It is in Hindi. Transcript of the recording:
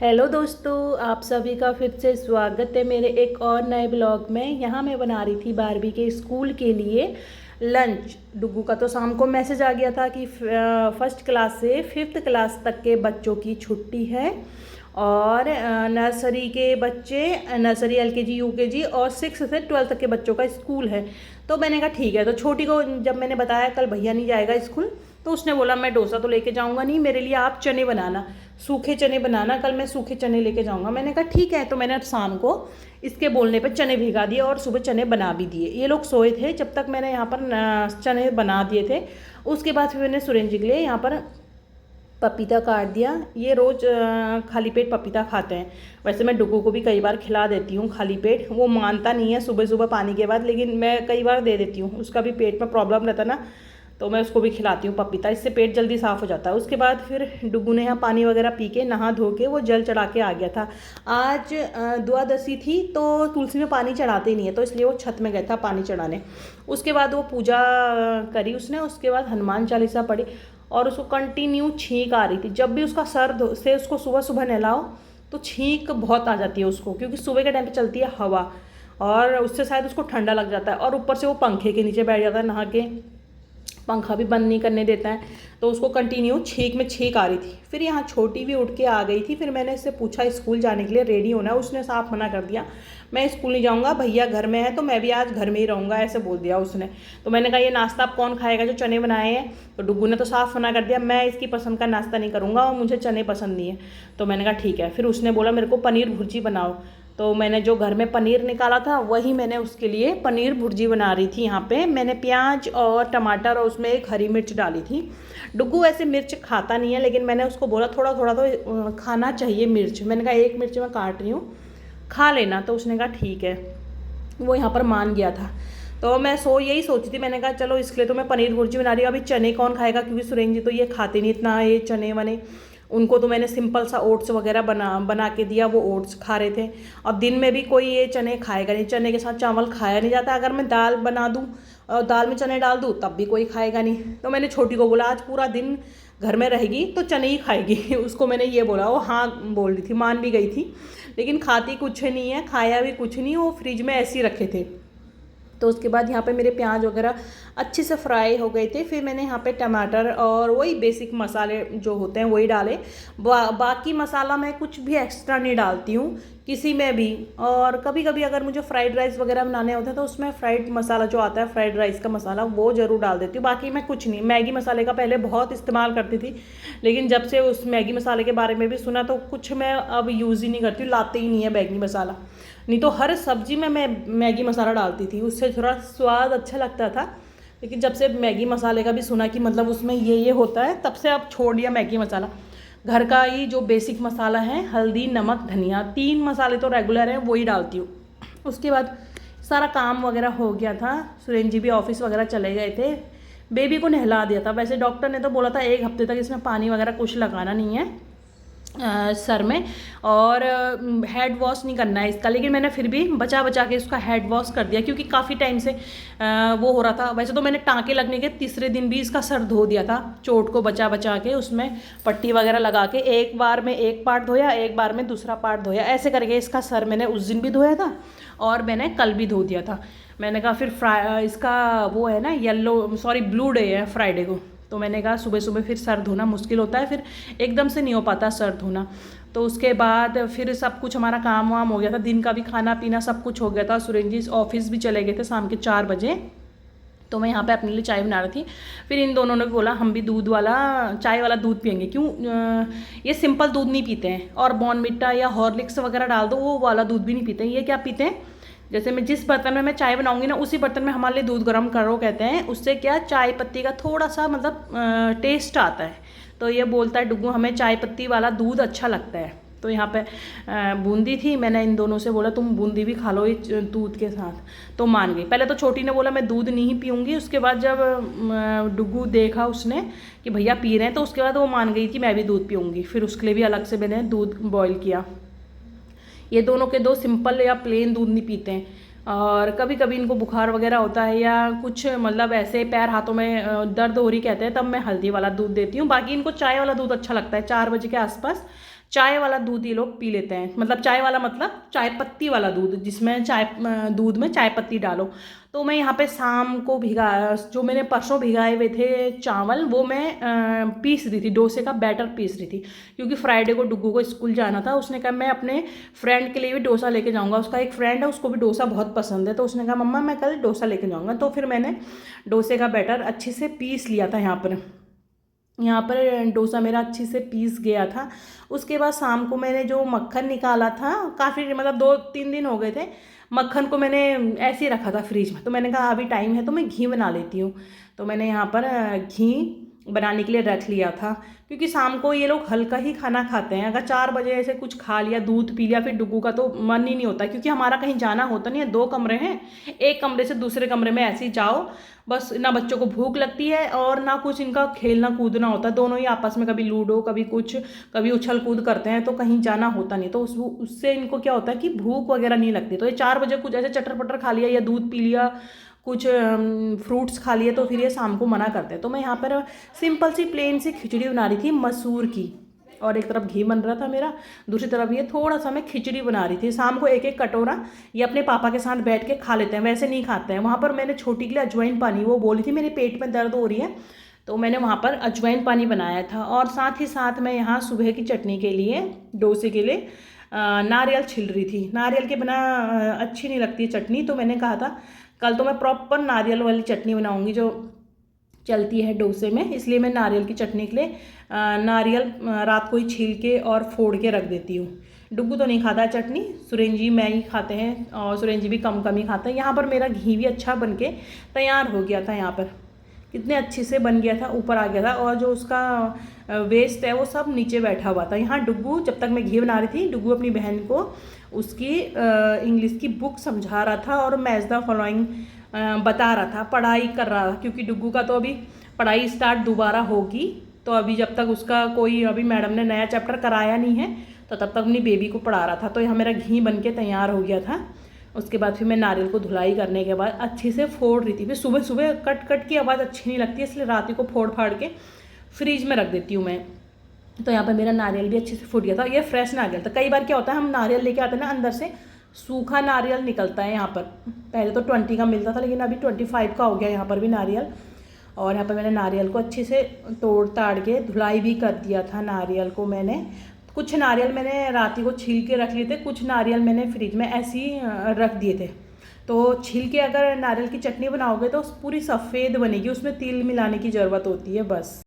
हेलो दोस्तों, आप सभी का फिर से स्वागत है मेरे एक और नए ब्लॉग में। यहाँ मैं बना रही थी बारबी के स्कूल के लिए लंच। डुग्गू का तो शाम को मैसेज आ गया था कि फर्स्ट क्लास से फिफ्थ क्लास तक के बच्चों की छुट्टी है और नर्सरी के बच्चे, नर्सरी एलकेजी यूकेजी और सिक्स से 12 तक के बच्चों का स्कूल है। तो मैंने कहा ठीक है। तो छोटी को जब मैंने बताया कल भैया नहीं जाएगा स्कूल, तो उसने बोला मैं डोसा तो लेके जाऊंगा नहीं, मेरे लिए आप चने बनाना, सूखे चने बनाना, कल मैं सूखे चने लेके जाऊंगा। मैंने कहा ठीक है। तो मैंने शाम को इसके बोलने पर चने भिगा दिए और सुबह चने बना भी दिए। ये लोग सोए थे जब तक मैंने यहाँ पर चने बना दिए थे। उसके बाद फिर मैंने सुरेंद्र जी के लिए यहाँ पर पपीता काट दिया। ये रोज़ खाली पेट पपीता खाते हैं। वैसे मैं डुग्गू को भी कई बार खिला देती हूँ खाली पेट, वो मानता नहीं है सुबह सुबह पानी के बाद, लेकिन मैं कई बार दे देती हूँ। उसका भी पेट में प्रॉब्लम रहता ना, तो मैं उसको भी खिलाती हूँ पपीता, इससे पेट जल्दी साफ़ हो जाता है। उसके बाद फिर डुग्गू ने यहाँ पानी वगैरह पी के नहा धो के वो जल चढ़ा के आ गया था। आज द्वादशी थी तो तुलसी में पानी चढ़ाते ही नहीं है, तो इसलिए वो छत में गया था पानी चढ़ाने। उसके बाद वो पूजा करी उसने, उसके बाद हनुमान चालीसा पढ़ी और उसको कंटिन्यू छींक आ रही थी। जब भी उसका सर से उसको सुबह सुबह नहलाओ तो छींक बहुत आ जाती है उसको, क्योंकि सुबह के टाइम पे चलती है हवा और उससे शायद उसको ठंडा लग जाता है। और ऊपर से वो पंखे के नीचे बैठ जाता है नहा के, पंखा भी बंद नहीं करने देता है, तो उसको कंटिन्यू छींक में छींक आ रही थी। फिर यहाँ छोटी भी उठ के आ गई थी। फिर मैंने इससे पूछा स्कूल जाने के लिए रेडी होना है, उसने साफ मना कर दिया, मैं स्कूल नहीं जाऊँगा, भैया घर में है तो मैं भी आज घर में ही रहूँगा, ऐसे बोल दिया उसने। तो मैंने कहा ये नाश्ता आप कौन खाएगा जो चने बनाए हैं? तो डुग्गू ने तो साफ मना कर दिया, मैं इसकी पसंद का नाश्ता नहीं करूँगा और मुझे चने पसंद नहीं है। तो मैंने कहा ठीक है। फिर उसने बोला मेरे को पनीर भुर्जी बनाओ, तो मैंने जो घर में पनीर निकाला था वही मैंने उसके लिए पनीर भुर्जी बना रही थी। यहाँ पे मैंने प्याज और टमाटर और उसमें एक हरी मिर्च डाली थी। डुग्गू ऐसे मिर्च खाता नहीं है, लेकिन मैंने उसको बोला थोड़ा थोड़ा तो खाना चाहिए मिर्च। मैंने कहा एक मिर्च मैं काट रही हूँ, खा लेना। तो उसने कहा ठीक है, वो यहाँ पर मान गया था। तो मैं यही सोची थी, मैंने कहा चलो इसके लिए तो मैं पनीर भुर्जी बना रही हूँ। अभी चने कौन खाएगा, क्योंकि सुरेंद्र जी तो ये खाते नहीं इतना ये चने वने। उनको तो मैंने सिंपल सा ओट्स वगैरह बना के दिया, वो ओट्स खा रहे थे। अब दिन में भी कोई ये चने खाएगा नहीं, चने के साथ चावल खाया नहीं जाता। अगर मैं दाल बना दूँ और दाल में चने डाल दूँ तब भी कोई खाएगा नहीं। तो मैंने छोटी को बोला आज पूरा दिन घर में रहेगी तो चने ही खाएगी उसको मैंने ये बोला, वो हाँ बोल रही थी, मान भी गई थी, लेकिन खाती कुछ नहीं है, खाया भी कुछ नहीं, वो फ्रिज में ऐसे ही रखे थे। तो उसके बाद यहाँ पे मेरे प्याज वगैरह अच्छे से फ्राई हो गए थे। फिर मैंने यहाँ पे टमाटर और वही बेसिक मसाले जो होते हैं वही डाले। बाकी मसाला मैं कुछ भी एक्स्ट्रा नहीं डालती हूँ किसी में भी। और कभी कभी अगर मुझे फ्राइड राइस वगैरह बनाने होते हैं तो उसमें फ्राइड मसाला जो आता है, फ्राइड राइस का मसाला, वो ज़रूर डाल देती हूँ। बाकी मैं कुछ नहीं। मैगी मसाले का पहले बहुत इस्तेमाल करती थी, लेकिन जब से उस मैगी मसाले के बारे में भी सुना तो कुछ मैं अब यूज़ ही नहीं करती हूँ, लाते ही नहीं है मैगी मसाला। नहीं तो हर सब्जी में मैं मैगी मसाला डालती थी, उससे थोड़ा स्वाद अच्छा लगता था। लेकिन जब से मैगी मसाले का भी सुना कि मतलब उसमें ये होता है, तब से अब छोड़ दिया मैगी मसाला। घर का ही जो बेसिक मसाला है, हल्दी नमक धनिया, 3 मसाले तो रेगुलर हैं, वही डालती हूँ। उसके बाद सारा काम वगैरह हो गया था। सुरेंद्र जी भी ऑफिस वगैरह चले गए थे। बेबी को नहला दिया था। वैसे डॉक्टर ने तो बोला था 1 हफ्ते तक इसमें पानी वगैरह कुछ लगाना नहीं है सर में, और हेड वॉश नहीं करना है इसका। लेकिन मैंने फिर भी बचा बचा के इसका हेड वॉश कर दिया, क्योंकि काफ़ी टाइम से वो हो रहा था। वैसे तो मैंने टाँके लगने के तीसरे दिन भी इसका सर धो दिया था, चोट को बचा बचा के, उसमें पट्टी वगैरह लगा के। एक बार में एक पार्ट धोया, एक बार में दूसरा पार्ट धोया, ऐसे करके इसका सर मैंने उस दिन भी धोया था और मैंने कल भी धो दिया था। मैंने कहा फिर इसका वो है ना ब्लू डे है फ्राइडे को, तो मैंने कहा सुबह सुबह फिर सर धोना मुश्किल होता है, फिर एकदम से नहीं हो पाता सर धोना। तो उसके बाद फिर सब कुछ हमारा काम वाम हो गया था, दिन का भी खाना पीना सब कुछ हो गया था। सुरेंद्र जी ऑफिस भी चले गए थे शाम के 4 बजे। तो मैं यहाँ पे अपने लिए चाय बना रही थी। फिर इन दोनों ने भी बोला हम भी दूध वाला, चाय वाला दूध पियेंगे। क्यों ये सिंपल दूध नहीं पीते हैं, और बॉर्नविटा या हॉर्लिक्स वगैरह डाल दो वो वाला दूध भी नहीं पीते हैं। ये क्या पीते हैं, जैसे मैं जिस बर्तन में मैं चाय बनाऊंगी ना, उसी बर्तन में हमारे लिए दूध गर्म करो कहते हैं। उससे क्या चाय पत्ती का थोड़ा सा मतलब टेस्ट आता है। तो ये बोलता है डुग्गू हमें चाय पत्ती वाला दूध अच्छा लगता है। तो यहाँ पे बूंदी थी, मैंने इन दोनों से बोला तुम बूंदी भी खा लो इस दूध के साथ, तो मान गई। पहले तो छोटी ने बोला मैं दूध नहीं पीऊँगी, उसके बाद जब डुग्गू देखा उसने कि भैया पी रहे हैं, तो उसके बाद वो मान गई कि मैं भी दूध पीऊँगी। फिर उसके लिए भी अलग से मैंने दूध बॉयल किया। ये दोनों के दो सिंपल या प्लेन दूध नहीं पीते हैं। और कभी कभी इनको बुखार वगैरह होता है या कुछ मतलब ऐसे पैर हाथों में दर्द हो रही कहते हैं, तब मैं हल्दी वाला दूध देती हूँ। बाकी इनको चाय वाला दूध अच्छा लगता है। 4 बजे के आसपास चाय वाला दूध ये लोग पी लेते हैं, मतलब चाय वाला मतलब चाय पत्ती वाला दूध, जिसमें दूध में चाय पत्ती डालो। तो मैं यहाँ पे शाम को जो मैंने परसों भिगाए हुए थे चावल, वो मैं पीस रही थी, डोसे का बैटर पीस रही थी, क्योंकि फ्राइडे को डुग्गू को स्कूल जाना था। उसने कहा मैं अपने फ्रेंड के लिए भी डोसा लेके जाऊँगा, उसका एक फ्रेंड है उसको भी डोसा बहुत पसंद है, तो उसने कहा मम्मा मैं कल डोसा लेके जाऊँगा। तो फिर मैंने डोसे का बैटर अच्छे से पीस लिया था। यहाँ पर डोसा मेरा अच्छे से पीस गया था। उसके बाद शाम को मैंने जो मक्खन निकाला था, काफ़ी मतलब 2-3 दिन हो गए थे, मक्खन को मैंने ऐसे ही रखा था फ्रिज में, तो मैंने कहा अभी टाइम है तो मैं घी बना लेती हूँ। तो मैंने यहाँ पर घी बनाने के लिए रख लिया था, क्योंकि शाम को ये लोग हल्का ही खाना खाते हैं। अगर 4 बजे ऐसे कुछ खा लिया, दूध पी लिया, फिर डुग्गू का तो मन ही नहीं होता, क्योंकि हमारा कहीं जाना होता नहीं है, 2 कमरे हैं, एक कमरे से दूसरे कमरे में ऐसे ही जाओ, बस ना बच्चों को भूख लगती है और ना कुछ इनका खेलना कूदना होता है। दोनों ही आपस में कभी लूडो, कभी कुछ, कभी उछल कूद करते हैं, तो कहीं जाना होता नहीं, तो उससे इनको क्या होता है कि भूख वगैरह नहीं लगती। तो ये 4 बजे कुछ ऐसे चटर पटर खा लिया या दूध पी लिया, कुछ फ्रूट्स खा लिए, तो फिर ये शाम को मना करते हैं। तो मैं यहाँ पर सिंपल सी प्लेन सी खिचड़ी बना रही थी मसूर की, और एक तरफ घी बन रहा था मेरा, दूसरी तरफ ये थोड़ा सा मैं खिचड़ी बना रही थी। शाम को एक एक कटोरा ये अपने पापा के साथ बैठ के खा लेते हैं, वैसे नहीं खाते हैं। वहाँ पर मैंने छोटी के लिए अजवाइन पानी, वो बोली थी मेरे पेट में दर्द हो रही है, तो मैंने वहाँ पर अजवाइन पानी बनाया था। और साथ ही साथ मैं यहाँ सुबह की चटनी के लिए, डोसे के लिए नारियल छिल रही थी। नारियल के बिना अच्छी नहीं लगती चटनी, तो मैंने कहा था कल तो मैं प्रॉपर नारियल वाली चटनी बनाऊँगी जो चलती है डोसे में, इसलिए मैं नारियल की चटनी के लिए नारियल रात को ही छील के और फोड़ के रख देती हूँ। डुग्गू तो नहीं खाता चटनी, सुरेंद्र जी मैं ही खाते हैं, और सुरेंद्र जी भी कम कम ही खाते हैं। यहाँ पर मेरा घी भी अच्छा बन के तैयार हो गया था। यहाँ पर कितने अच्छे से बन गया था, ऊपर आ गया था, और जो उसका वेस्ट है वो सब नीचे बैठा हुआ था। यहाँ डुग्गू, जब तक मैं घी बना रही थी, डुग्गू अपनी बहन को उसकी इंग्लिश की बुक समझा रहा था और मैच द फॉलोइंग बता रहा था, पढ़ाई कर रहा था, क्योंकि डुग्गू का तो अभी पढ़ाई स्टार्ट दोबारा होगी। तो अभी जब तक उसका कोई, अभी मैडम ने नया चैप्टर कराया नहीं है, तो तब तक अपनी बेबी को पढ़ा रहा था। तो यहाँ मेरा घी बन के तैयार हो गया था। उसके बाद फिर मैं नारियल को धुलाई करने के बाद अच्छे से फोड़ रही थी। फिर सुबह सुबह कट कट की आवाज़ अच्छी नहीं लगती है, इसलिए रात को फोड़ फाड़ के फ्रीज में रख देती हूँ मैं। तो यहाँ पर मेरा नारियल भी अच्छे से फूट गया था। ये फ्रेश नारियल था। कई बार क्या होता है, हम नारियल लेके आते हैं ना, अंदर से सूखा नारियल निकलता है। यहाँ पर पहले तो 20 का मिलता था, लेकिन अभी 25 का हो गया यहाँ पर भी नारियल। और यहाँ पर मैंने नारियल को अच्छे से तोड़ ताड़ के धुलाई भी कर दिया था। नारियल को मैंने, कुछ नारियल मैंने रात को छील के रख लिए थे, कुछ नारियल मैंने फ्रिज में ऐसे ही रख दिए थे। तो छील के अगर नारियल की चटनी बनाओगे तो पूरी सफ़ेद बनेगी, उसमें तिल मिलाने की ज़रूरत होती है बस।